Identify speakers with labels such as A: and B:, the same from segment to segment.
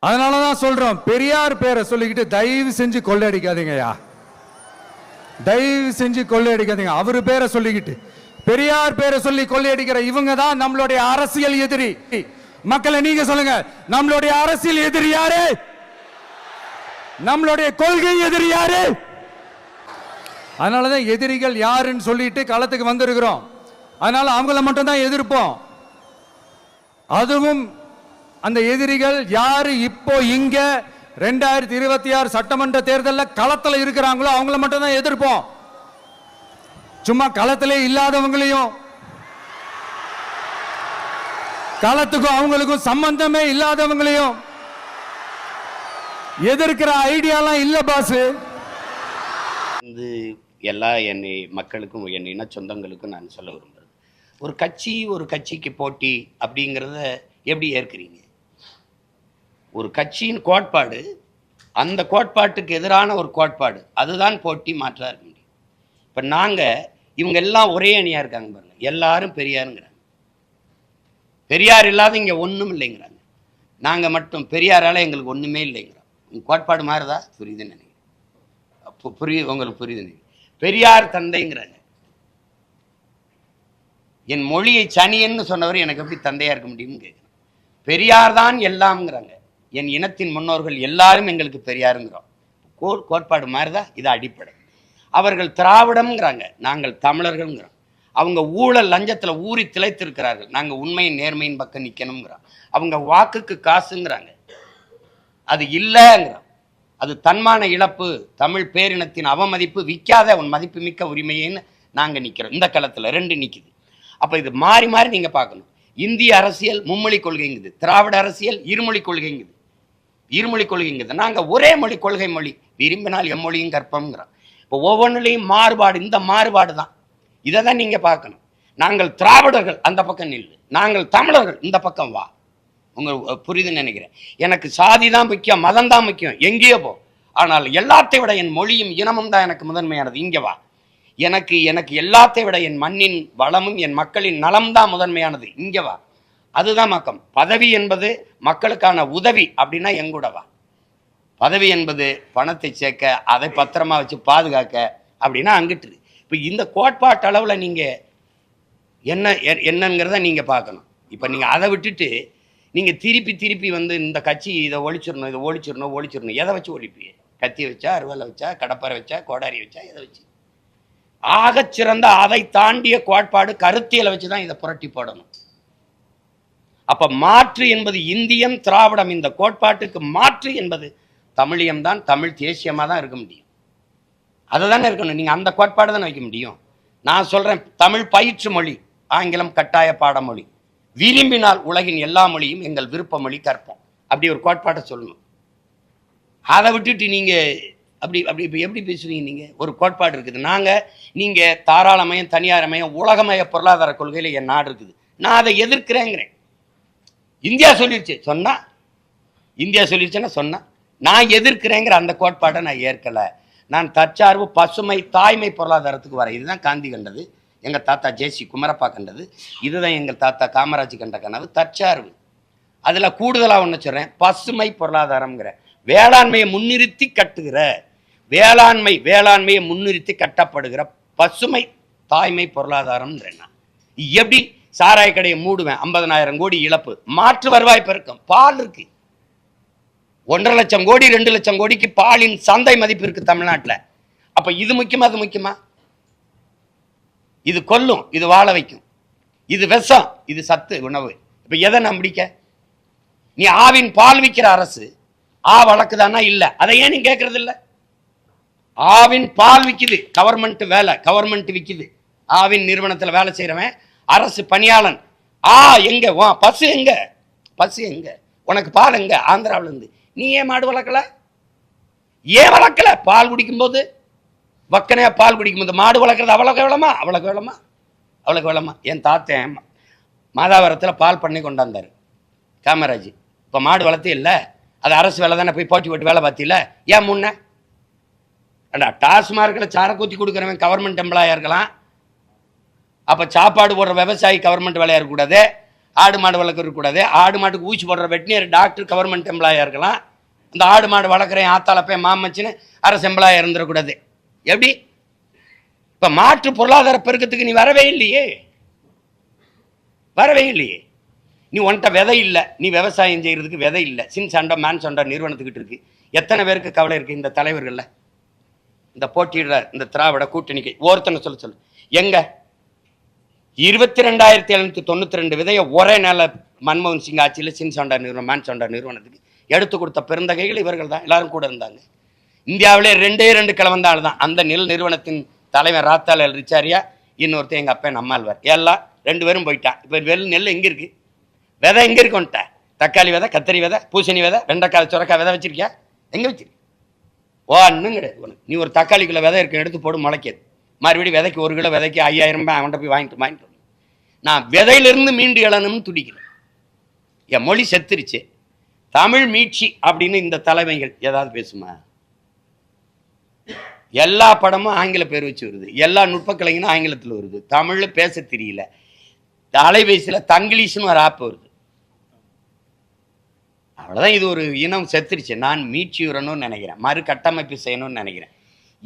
A: அதனாலதான் சொல்றோம், பெரியார் பேரை சொல்லிக்கிட்டு தயவு செஞ்சு கொள்ளையடிக்காதீங்கய்யா, தயவு செஞ்சு கொள்ளையடிக்காதீங்க. அவரு பேரை சொல்லிக்கிட்டு பெரியார் பேரை சொல்லி கொள்ளையடிக்கிற இவங்க தான் நம்மளுடைய அரசியல் எதிரி. மக்களை நீங்க சொல்லுங்க, நம்மளுடைய அரசியல் எதிரி யாரு? நம்மளுடைய கொள்கை எதிரி யாரு? அதனாலதான் எதிரிகள் யாருன்னு சொல்லிட்டு களத்துக்கு வந்திருக்கிறோம். அதனால அவங்கள மட்டும் தான் எதிர்ப்போம். அதுவும் அந்த எதிரிகள் யாரு இப்போ இங்க 2026 சட்டமன்ற தேர்தலில் களத்தில் இருக்கிறாங்களோ அவங்கள மட்டும் தான் எதிர்ப்போம். சும்மா களத்திலே இல்லாதவங்களையும், களத்துக்கும் அவங்களுக்கும் சம்பந்தமே இல்லாதவங்களையும் எதிர்க்கிற ஐடியாலாம் இல்ல பாஸ்.
B: இது எல்லா என்னை மக்களுக்கும் என் இன சொந்தங்களுக்கும் நான் சொல்ல விரும்புகிறேன், ஒரு கட்சிக்கு போட்டி அப்படிங்கிறத எப்படி ஏற்கிறீங்க? ஒரு கட்சியின் கோட்பாடு, அந்த கோட்பாட்டுக்கு எதிரான ஒரு கோட்பாடு, அதுதான் போட்டி, மாற்றா இருக்க முடியும். இப்போ நாங்கள் இவங்க எல்லாம் ஒரே அணியாக இருக்காங்க பாருங்க, எல்லாரும் பெரியாருங்கிறாங்க, பெரியார் இல்லாத இங்கே ஒன்றும் இல்லைங்கிறாங்க. நாங்கள் மட்டும் பெரியாரால் எங்களுக்கு ஒன்றுமே இல்லைங்கிறோம். கோட்பாடு மாறுதா? புரியுதுன்னு நினைக்கிறேன். உங்களுக்கு புரியுது? பெரியார் தந்தைங்கிறாங்க. என் மொழியை சனியன்னு சொன்னவர் எனக்கு எப்படி தந்தையா இருக்க முடியும்னு கேட்குறேன். பெரியார் தான் எல்லாம்ங்கிறாங்க. என் இனத்தின் முன்னோர்கள் எல்லாரும் எங்களுக்கு பெரியாருங்கிறோம். கோட்பாடு மாறுதா? இது அடிப்படை. அவர்கள் திராவிடம்ங்கிறாங்க, நாங்கள் தமிழர்கள்ங்கிறோம். அவங்க ஊழல் லஞ்சத்தில் ஊறி திளைத்திருக்கிறார்கள், நாங்கள் உண்மையின் நேர்மையின் பக்கம் நிற்கணுங்கிறோம். அவங்க வாக்குக்கு காசுங்கிறாங்க, அது இல்லைங்கிறோம். அது தன்மான இழப்பு, தமிழ் பேரினத்தின் அவமதிப்பு, விற்காத உன் மதிப்பு மிக்க உரிமையேன்னு நாங்கள் நிற்கிறோம். இந்த களத்தில் ரெண்டு நிற்குது. அப்போ இது மாறி மாறி நீங்கள் பார்க்கணும். இந்திய அரசியல் மும்மொழி கொள்கைங்குது, திராவிட அரசியல் இருமொழி கொள்கைங்குது. இருமொழி கொள்கைங்குது, நாங்கள் ஒரே மொழி, கொள்கை மொழி, விரும்பினால் எம்மொழியும் கற்பம்ங்கிறோம். இப்போ ஒவ்வொன்றுலையும் மாறுபாடு, இந்த மாறுபாடு தான், இதை தான் நீங்கள் பார்க்கணும். நாங்கள் திராவிடர்கள் அந்த பக்கம் நில்லு, நாங்கள் தமிழர்கள் இந்த பக்கம் வா. உங்களுக்கு புரியுதுன்னு நினைக்கிறேன். எனக்கு சாதி தான் முக்கியம், மதம் தான் முக்கியம், எங்கேயோ போ, ஆனால் எல்லாத்தை விட என் மொழியும் இனமும் தான் எனக்கு முதன்மையானது, இங்கே வா. எனக்கு எனக்கு எல்லாத்தை விட என் மண்ணின் வளமும் என் மக்களின் நலம் தான் முதன்மையானது, இங்கே வா. அதுதான் மக்கம். பதவி என்பது மக்களுக்கான உதவி அப்படின்னா எங்கூட வா. பதவி என்பது பணத்தை சேர்க்க, அதை பத்திரமா வச்சு பாதுகாக்க அப்படின்னா அங்கிட்டு. இப்போ இந்த கோட்பாட்டு அளவில் நீங்கள் என்னங்கிறத நீங்கள் பார்க்கணும். இப்போ நீங்கள் அதை விட்டுட்டு நீங்கள் திருப்பி வந்து இந்த கட்சி இதை ஒழிச்சிடணும். எதை வச்சு ஒழிப்பீங்க? கத்தி வச்சா, அருவாலை வச்சா, கடப்பாரை வச்சா, கோடாரி வச்சா, எதை வச்சு? ஆகச்சிறந்த அதை தாண்டிய கோட்பாடு கருத்தியலை வச்சு தான் இதை புரட்டி போடணும். அப்ப மாற்று என்பது இந்தியம், திராவிடம், இந்த கோட்பாட்டுக்கு மாற்று என்பது தமிழியம் தான், தமிழ் தேசியமாக தான் இருக்க முடியும். அதை தானே இருக்கணும். நீங்கள் அந்த கோட்பாடு தானே வைக்க முடியும். நான் சொல்றேன், தமிழ் பயிற்று மொழி, ஆங்கிலம் கட்டாய பாடமொழி, விரும்பினால் உலகின் எல்லா மொழியும் எங்கள் விருப்ப மொழி கற்போம், அப்படி ஒரு கோட்பாட்டை சொல்லணும். அதை விட்டுட்டு நீங்கள் அப்படி எப்படி பேசுவீங்க? நீங்கள் ஒரு கோட்பாடு இருக்குது, நீங்கள் தாராளமயம், தனியாரமயம், உலகமய பொருளாதார கொள்கையில் என் நாடு இருக்குது, நான் அதை எதிர்க்கிறேங்கிறேன். இந்தியா சொல்லிடுச்சுன்னா சொன்னா நான் எதிர்க்கிறேங்கிற அந்த கோட்பாட்டை நான் ஏற்கலை. நான் தற்சார்பு, பசுமை, தாய்மை பொருளாதாரத்துக்கு வரேன். இதுதான் காந்தி கண்டது, எங்கள் தாத்தா ஜேசி குமரப்பா கண்டது, இதுதான் எங்கள் தாத்தா காமராஜ் கண்ட கனவு, தற்சார்பு. அதில் கூடுதலாக ஒன்று சொல்கிறேன், பசுமை பொருளாதாரம்ங்கிற வேளாண்மையை முன்னிறுத்தி கட்டுகிற, வேளாண்மையை முன்னிறுத்தி கட்டப்படுகிற பசுமை தாய்மை பொருளாதாரம்ங்கிறேன். எப்படி சாராய கடையை மூடுவேன், 50,000 கோடி இழப்பு, மாற்று வருவாய் பெருக்கம், பால் இருக்கு, 1.5 லட்சம் கோடி 2 லட்சம் கோடிக்கு பாலின் சந்தை மதிப்பு இருக்கு தமிழ்நாட்டில். அப்ப இது முக்கியமா? அது முக்கியமா? இது கொல்லும், இது வாழ வைக்கும், இது விஷம், இது சத்து உணவு. இப்ப எதை நம்பிக்க? நீ ஆவின் பால் விற்கிற அரசு வழக்குதானா? இல்ல. அதை ஏன் நீ கேட்கறது இல்ல? ஆவின் பால் விற்குது, கவர்மெண்ட் வேலை, கவர்மெண்ட் விற்குது, ஆவின் நிறுவனத்தில் வேலை செய்யறவன் அரசு பணியாளன். எங்க பசு எங்க? உனக்கு பால் எங்க? ஆந்திராவில இருந்து. நீ ஏன் மாடு வளர்க்கல? பால் குடிக்கும் போது வக்கனையா பால் குடிக்கும் போது மாடு வளர்க்கறது அவ்வளோக்கு வேளமா? என் தாத்தன் மாதாவரத்தில் பால் பண்ணி கொண்டாந்தாரு காமராஜ். இப்போ மாடு வளர்த்தே இல்லை, அது அரசு வேலை தானே, போய் போட்டு வேலை பார்த்தில. ஏன் முன்ன டாஸ்மார்க்கில் சாரை ஊற்றி கொடுக்குறவன் கவர்மெண்ட் எம்ப்ளாயாக இருக்கலாம், அப்போ சாப்பாடு போடுற விவசாயி கவர்மெண்ட் வேலையாக இருக்கக்கூடாது. ஆடு மாடு வளர்க்க இருக்கக்கூடாது. ஆடு மாட்டுக்கு ஊசி போடுற வெட்டினியர் டாக்டர் கவர்மெண்ட் எம்ப்ளாயாக இருக்கலாம். இந்த ஆடு மாடு வளர்க்குறேன் ஆத்தாளப்பே மாமச்சின்னு அரசு எம்ப்ளாயாக இருந்துடக்கூடாது. எப்படி இப்போ மாற்று பொருளாதார பெருக்கத்துக்கு நீ வரவே இல்லையே, வரவே இல்லையே. நீ உன்கிட்ட விதை இல்லை, நீ விவசாயம் செய்கிறதுக்கு விதை இல்லை. சின்சாண்டா மேன்சாண்டா நிறுவனத்துக்கிட்டு இருக்கு. எத்தனை பேருக்கு கவலை இருக்குது இந்த தலைவர்களில்? இந்த போட்டியிடுற இந்த திராவிட கூட்டணிக்கு ஒருத்தனை சொல்லு எங்க 22,792 விதையை ஒரே நாள மன்மோகன் சிங் ஆட்சியில் சின்சாண்டா நிறுவனம் மேன்சாண்டா நிறுவனத்துக்கு எடுத்து கொடுத்த பெருந்தகைகள் இவர்கள் தான். எல்லாரும் கூட இருந்தாங்க. இந்தியாவிலே 2 கிழவந்தாள் தான் அந்த நெல் நிறுவனத்தின் தலைவர் ராத்தால் ரிச்சாரியா, இன்னொருத்தர் எங்கள் அப்பா நம்மாழ்வார். எல்லாம் 2 பேரும் போயிட்டான். இப்போ நெல் எங்கே இருக்கு? விதை எங்கே இருக்கு? வந்துட்டேன் தக்காளி விதை, கத்திரி விதை, பூசணி விதை, வெண்டைக்காய் சுரக்காய் விதை வச்சிருக்கியா? எங்கே வச்சிருக்க? ஒன்றும் கிடையாது உனக்கு. நீ ஒரு தக்காளி கிலோ விதை இருக்கு எடுத்து போடு, முளைக்காது. மறுபடியும் விதைக்கு 1 கிலோ விதைக்கு 5,000 ரூபாய் அவன்கிட்ட போய் வாங்கிட்டு நான் விதையிலிருந்து மீண்டு எழணும்னு துடிக்கிறேன். என் மொழி செத்துருச்சு. தமிழ் மீட்சி அப்படின்னு இந்த தலைமைகள் ஏதாவது பேசுமா? எல்லா படமும் ஆங்கில பேர் வச்சு வருது, எல்லா நுட்பக்கலைங்களும் ஆங்கிலத்தில் வருது, தமிழ்ல பேச தெரியல. அலைபேசியில் தங்கிலீஷ்னு ஒரு ஆப் வருது. அவ்வளோதான். இது ஒரு இனம் செத்துருச்சு. நான் மீட்சி வரணும்னு நினைக்கிறேன், மறு கட்டமைப்பு செய்யணும்னு நினைக்கிறேன்.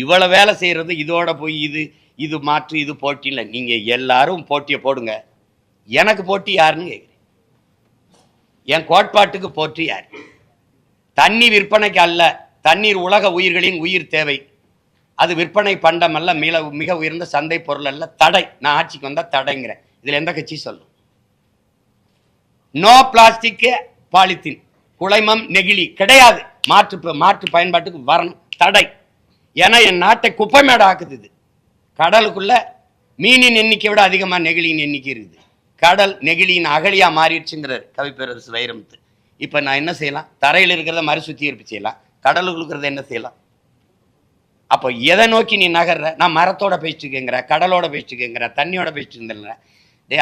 B: இவ்வளோ வேலை செய்கிறது இதோட போய் இது மாற்று இது போட்டி இல்லை. நீங்கள் எல்லாரும் போட்டியை போடுங்க. எனக்கு போட்டி யாருன்னு கேட்குறேன். என் கோட்பாட்டுக்கு போட்டி யார்? தண்ணி விற்பனைக்கு அல்ல, தண்ணீர் உலக உயிர்களின் உயிர் தேவை. அது விற்பனை பண்டம் அல்ல, மிக உயர்ந்த சந்தை பொருள் அல்ல. தடை. நான் ஆட்சிக்கு வந்தால் தடைங்கிறேன். இதில் எந்த கட்சி சொல்லும்? நோ பிளாஸ்டிக் பாலித்தீன், குளைமம் நெகிழி கிடையாது. மாற்று பயன்பாட்டுக்கு வரணும். தடை. ஏன்னா என் நாட்டை குப்பை மேடு ஆக்குது. இது கடலுக்குள்ள மீனின் எண்ணிக்கை விட அதிகமாக நெகிழியின் எண்ணிக்கை இருக்குது. கடல் நெகிழியின் அகழியா மாறிடுச்சுங்கிறார் கவிப்பேரரசு வைரமுத்து. இப்போ நான் என்ன செய்யலாம்? தரையில் இருக்கிறத மறுசுத்திகரிப்பு செய்யலாம், கடலுக்கு இருக்கிறத என்ன செய்யலாம்? அப்போ எதை நோக்கி நீ நகர்ற? நான் மரத்தோட பேசிட்டுக்கேங்கிற, கடலோட பேசிட்டுக்கேங்கிற, தண்ணியோட பேசிட்டு இருந்தேன்.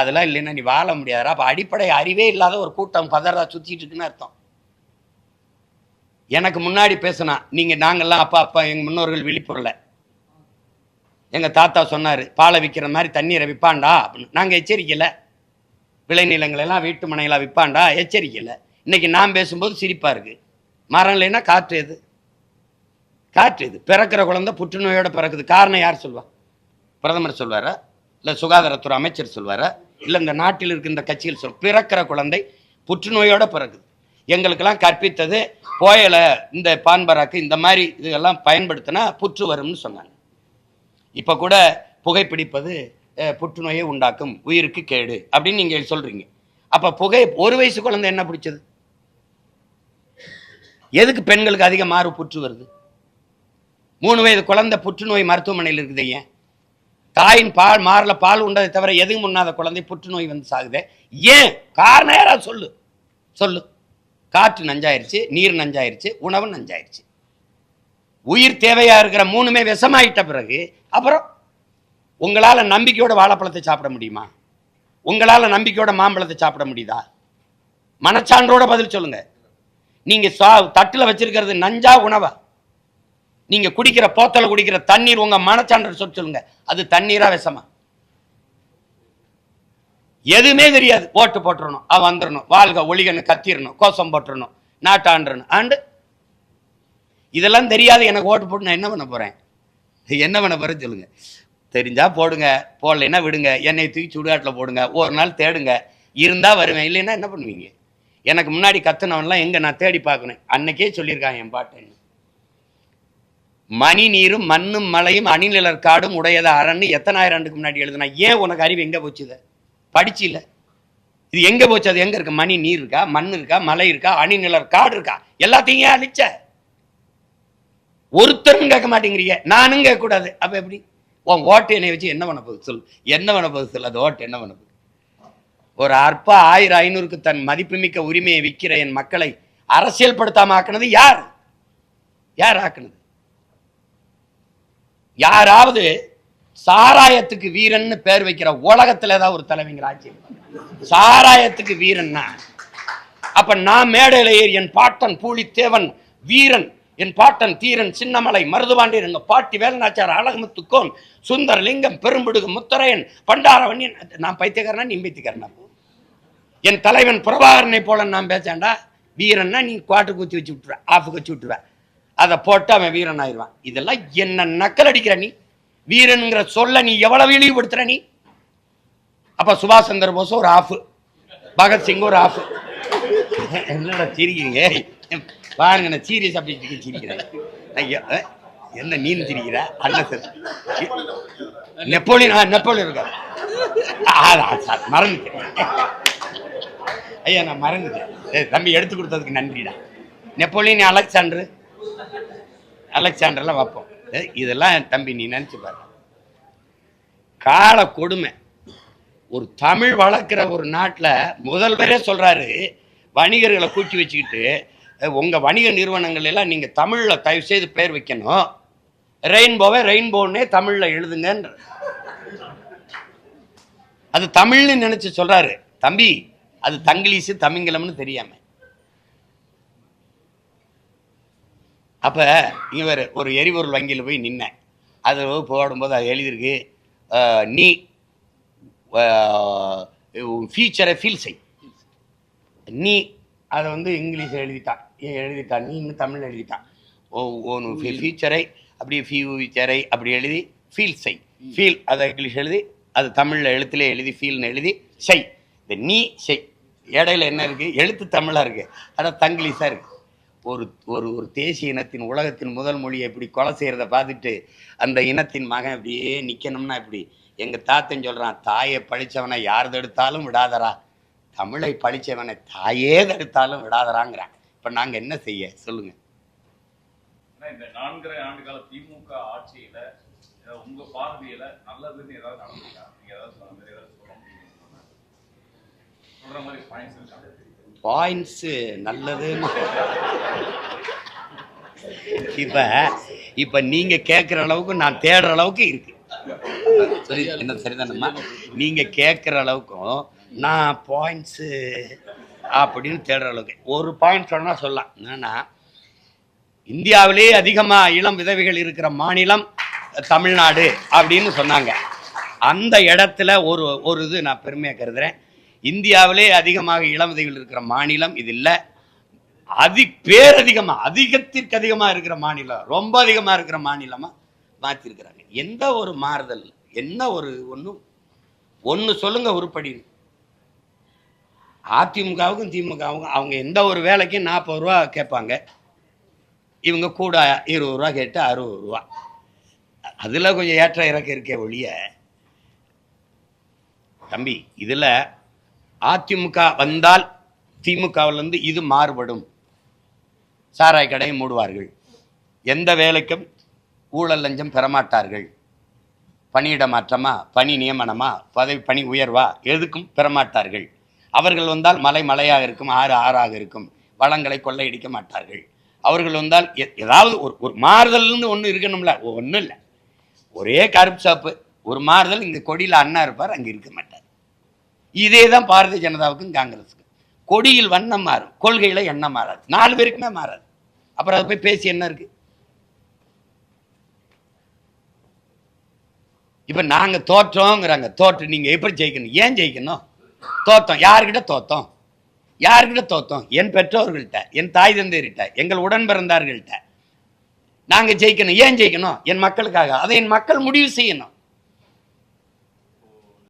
B: அதெல்லாம் இல்லைன்னா நீ வாழ முடியாதா? அப்போ அடிப்படை அறிவே இல்லாத ஒரு கூட்டம் பதறா சுற்றிட்டு இருக்குன்னு அர்த்தம். எனக்கு முன்னாடி பேசினா நாங்கள்லாம் அப்பா எங்கள் முன்னோர்கள் விழிப்புறல. எங்கள் தாத்தா சொன்னார், பாலை விற்கிற மாதிரி தண்ணீரை விற்பாண்டா அப்படின்னு. நாங்கள் எச்சரிக்கலை. விளைநிலங்களெல்லாம் வீட்டு மனையெல்லாம் விற்பாண்டா எச்சரிக்கலை. இன்னைக்கு நான் பேசும்போது சிரிப்பாக இருக்குது. மரம் இல்லைன்னா காற்று எது? காற்று எது? பிறக்கிற குழந்தை புற்றுநோயோட பிறக்குது. காரணம் யார் சொல்வா? பிரதமர் சொல்வாரா? இல்லை சுகாதாரத்துறை அமைச்சர் சொல்வாரா? இல்லை இந்த நாட்டில் இருக்கின்ற கட்சிகள் பிறக்கிற குழந்தை புற்றுநோயோட பிறக்குது. எங்களுக்கெல்லாம் கற்பித்தது போயலை, இந்த பான்பராக்கு இந்த மாதிரி இதெல்லாம் பயன்படுத்தினா புற்று வரும்னு சொன்னாங்க. இப்போ கூட புகைப்பிடிப்பது புற்றுநோயை உண்டாக்கும், உயிருக்கு கேடு அப்படின்னு நீங்கள் சொல்றீங்க. அப்போ புகை 1 வயசு குழந்தை என்ன பிடிச்சது? எதுக்கு பெண்களுக்கு அதிக மாறு புற்று வருது? 3 வயது குழந்தை புற்றுநோய் மருத்துவமனையில் இருக்குது. ஏன்? தாயின் மாறில் பால் உண்டதை தவிர எதுவும் முன்னாத குழந்தை புற்றுநோய் வந்து சாகுது. ஏன்? காரணம் யாராவது சொல்லு. காற்று நஞ்சாயிருச்சு, நீர் நஞ்சாயிருச்சு, உணவு நஞ்சாயிருச்சு. உயிர் தேவையா இருக்கிற 3மே விஷமாயிட்ட பிறகு அப்புறம் உங்களால நம்பிக்கையோட வாழைப்பழத்தை சாப்பிட முடியுமா? உங்களால நம்பிக்கையோட மாம்பழத்தை சாப்பிட முடியுதா? மனச்சான்றோட பதில் சொல்லுங்க. நீங்க தட்டுல வச்சிருக்கிறது நஞ்சா உணவா? நீங்க குடிக்கிற போத்தல குடிக்கிற தண்ணீர் உங்க மனச்சான்ற சொல்லுங்க, அது தண்ணீரா விஷமா? எதுவுமே தெரியாது. ஓட்டு போட்டுறணும், வந்துடணும், வாழ்க ஒளிகன்னு கத்திரணும், கோஷம் போட்டுறணும், நாட்டாண்டணும். இதெல்லாம் தெரியாது. எனக்கு ஓட்டு போட்டு நான் என்ன பண்ண போறேன்? சொல்லுங்க. தெரிஞ்சா போடுங்க, போடலைன்னா விடுங்க. என்னை தூக்கி சுடுகாட்டில் போடுங்க, ஒரு நாள் தேடுங்க, இருந்தா வருவேன், இல்லைன்னா என்ன பண்ணுவீங்க? எனக்கு முன்னாடி கத்துனவன்லாம் எங்க நான் தேடி பார்க்கணும். அன்னைக்கே சொல்லியிருக்காங்க என் பாட்டு. மணி நீரும் மண்ணும் மலையும் அணிநிலர் காடும் உடையத அரண்னு எத்தனை ஆயிரம் ஆண்டுக்கு முன்னாடி எழுதுனா. ஏன் உனக்கு அறிவு எங்க போச்சுத? படிச்சு இல்லை. இது எங்க போச்சு? அது எங்க இருக்கு? மணி நீர் இருக்கா, மண் இருக்கா, மலை இருக்கா, அணிநிலர் காடு இருக்கா? எல்லாத்தையும் ஏன் அழிச்ச? ஒருத்தரும் கேட்க மாட்டேங்கிறீங்க, நானும் கேட்கக்கூடாது. அப்ப எப்படி? உன் ஓட்டு என்னை வச்சு என்ன பண்ண போகுது சொல்? என்ன பண்ண போகுது சொல்? அது ஓட்டு என்ன பண்ண போகுது? ஒரு அற்ப 1000-500க்கு தன் மதிப்புமிக்க உரிமையை விற்கிற என் மக்களை அரசியல் படுத்தாம ஆக்குனது யார்? யார் ஆக்குனது? யாராவது சாராயத்துக்கு வீரன் பேர் வைக்கிற உலகத்துல ஏதாவது ஒரு தலைவங்கிற ஆட்சி? சாராயத்துக்கு வீரன்னா அப்ப நான் மேடையில ஏறி என் பாட்டன் பூலித்தேவன் வீரன், என் பாட்டன் தீரன், சின்னமலை மருதுபாண்டியன், எங்க பாட்டி வேலநாச்சார், அழகுமுத்துக்கோன், சுந்தரலிங்கம், பெரும்பிடுகு முத்தரையன், பண்டாரவன்யன். நான் பைத்தியக்காரனா? நீ பைத்தியக்காரனா? என் தலைவன் பிரபாகரனை போல நான் பேசாண்டா, வீரன்னா நீ குவாட்டு குத்தி வச்சு விட்டுருவ, ஆஃபுக்கு வச்சு விட்டுருவ, அதை போட்டு அவன் வீரன் ஆயிடுவான். இதெல்லாம் என்ன நக்கல் அடிக்கிற நீ? வீரனுங்கிற சொல்ல நீ எவ்வளவு இழிவுபடுத்துற நீ? அப்ப சுபாஷ் சந்திர போஸ் ஒரு ஆஃப், பகத்சிங் ஒரு ஆஃப். என்னடா சிரிக்கிறீங்க? பாருங்க, நான் சீரியஸ் அப்படி சிரிக்கிறேன். என்ன நீ சிரிக்கிற? நெப்போலியன் இருக்காரு, மறந்துட்டேன் ஐயா, நான் மறந்துட்டேன். தம்பி எடுத்து கொடுத்ததுக்கு நன்றிடா. நெப்போலியன், அலெக்சாண்டர்லாம் வைப்போம். இதெல்லாம் தம்பி நீ நினைச்சு பாரு. கால கொடுமை. ஒரு தமிழ் வளர்க்கிற ஒரு நாட்டில் முதல்வரே சொல்றாரு, வணிகர்களை கூட்டி வச்சுக்கிட்டு உங்க வணிக நிறுவனங்கள் எல்லாம் நீங்க தமிழ்ல தயவு செய்து பெயர் வைக்கணும், ரெயின்போவை ரெயின்போன்னே தமிழ்ல எழுதுங்கன்ற. அது தமிழ்னு நினைச்சு சொல்றாரு. தம்பி, அது தங்கிலீஷு தமிங்கிலம்னு தெரியாம. அப்ப இவர் ஒரு எரிபொருள் வங்கியில் போய் நின்னேன். அது போடும்போது அது எழுதியிருக்கு, நீ ஃபியூச்சரை ஃபீல் செய். நீ அதை வந்து இங்கிலீஷில் எழுதிட்டான், நீ இன்னும் தமிழ் எழுதிட்டான். ஃபியூச்சரை அப்படி ஃபியூச்சரை அப்படி எழுதி ஃபீல் செய். ஃபீல் அதை இங்கிலீஷ் எழுதி, அது தமிழில் எழுத்துலேயே எழுதி ஃபீல்னு எழுதி செய். இந்த நீ செய் இடையில என்ன இருக்கு? எழுத்து தமிழாக இருக்கு, ஆனால் தங்கிலீஷாக இருக்கு. ஒரு ஒரு ஒரு தேசிய இனத்தின் உலகத்தின் முதல் மொழியை இப்படி கொலை செய்கிறத பார்த்துட்டு அந்த இனத்தின் மகன் அப்படியே நிற்கணும்னா இப்படி. எங்கள் தாத்தன் சொல்கிறான், தாயை பழிச்சவனை யார் தடுத்தாலும் விடாதரா, தமிழை பழிச்சவனை தாயே தடுத்தாலும் விடாதராங்கிறான். இப்போ நாங்கள் என்ன செய்ய சொல்லுங்க?
C: இந்த 4.5 ஆண்டு கால திமுக ஆட்சியில உங்க பார்வையில நல்லதுன்னு ஏதாவது நடந்துச்சா? நீங்க ஏதாவது சொல்ல மாதிரி பாயிண்ட்ஸ் இருக்கா?
B: பாயிண்ட்ஸ் நல்லதுன்னு இப்ப நீங்க கேட்குற அளவுக்கு நான் தேடுற அளவுக்கு இருக்கு. சரி, என்ன சரிதானம்மா? நீங்க கேட்குற அளவுக்கும் நான் பாயிண்ட்ஸு அப்படின்னு தேடுற அளவுக்கு ஒரு பாயிண்ட் சொன்னா சொல்லலாம். என்னன்னா, இந்தியாவிலே அதிகமா இளம் விதவைகள் இருக்கிற மாநிலம் தமிழ்நாடு அப்படின்னு சொன்னாங்க. அந்த இடத்துல ஒரு இது நான் பெருமையா கருதுறேன். இந்தியாவிலே அதிகமாக இளம் விதவைகள் இருக்கிற மாநிலம் இது இல்லை, அதிகத்திற்கு அதிகமா இருக்கிற மாநிலம், ரொம்ப அதிகமா இருக்கிற மாநிலமா மாத்திருக்கிறாங்க. எந்த ஒரு மாறுதல், என்ன ஒரு ஒன்னு சொல்லுங்க உருப்படி. அதிமுகவுக்கும் திமுகவுக்கும் அவங்க எந்த ஒரு வேலைக்கும் 40 ரூபா கேட்பாங்க, இவங்க கூட 20 ரூபா கேட்டு 60 ரூபா. அதுல கொஞ்சம் ஏற்ற இறக்க இருக்கே ஒழிய தம்பி, இதுல அதிமுக வந்தால் திமுகவிலிருந்து இது மாறுபடும். சாராய் கடையை மூடுவார்கள், எந்த வேலைக்கும் ஊழல் லஞ்சம் பெறமாட்டார்கள், பணியிட மாற்றமா, பணி நியமனமா, பணி உயர்வா, எதுக்கும் பெறமாட்டார்கள். அவர்கள் வந்தால் மலையாக இருக்கும், ஆறாக இருக்கும், வளங்களை கொள்ளையடிக்க மாட்டார்கள். அவர்கள் வந்தால் ஏதாவது ஒரு மாறுதல்னு ஒன்று இருக்கணும்ல, ஒன்றும் இல்லை, ஒரே கருப்பு சாப்பு ஒரு மாறுதல். இங்கே கொடியில் அண்ணா இருப்பார், அங்கே இருக்க மாட்டார். இதே தான் பாரதிய ஜனதாவுக்கும் காங்கிரஸுக்கும். கொடியில் வண்ணம் மாறும், கொள்கையில எண்ணம் மாறாது, 4 பேருக்குமே மாறாது. அப்புறம் அதை போய் பேசி என்ன இருக்கு? இப்ப நாங்க தோற்றோங்கிறாங்க. தோற்று நீங்க எப்படி ஜெயிக்கணும்? ஏன் ஜெயிக்கணும்? தோத்தோம். யாருக்கிட்ட தோத்தோம்? என் பெற்றோர்கள்ட்ட, என் தாய் தந்தையர்கிட்ட, எங்கள் உடன் பிறந்தார்கள்ட்ட. நாங்க ஜெயிக்கணும். ஏன் ஜெயிக்கணும்? என் மக்களுக்காக. அதை என் மக்கள் முடிவு செய்யணும்.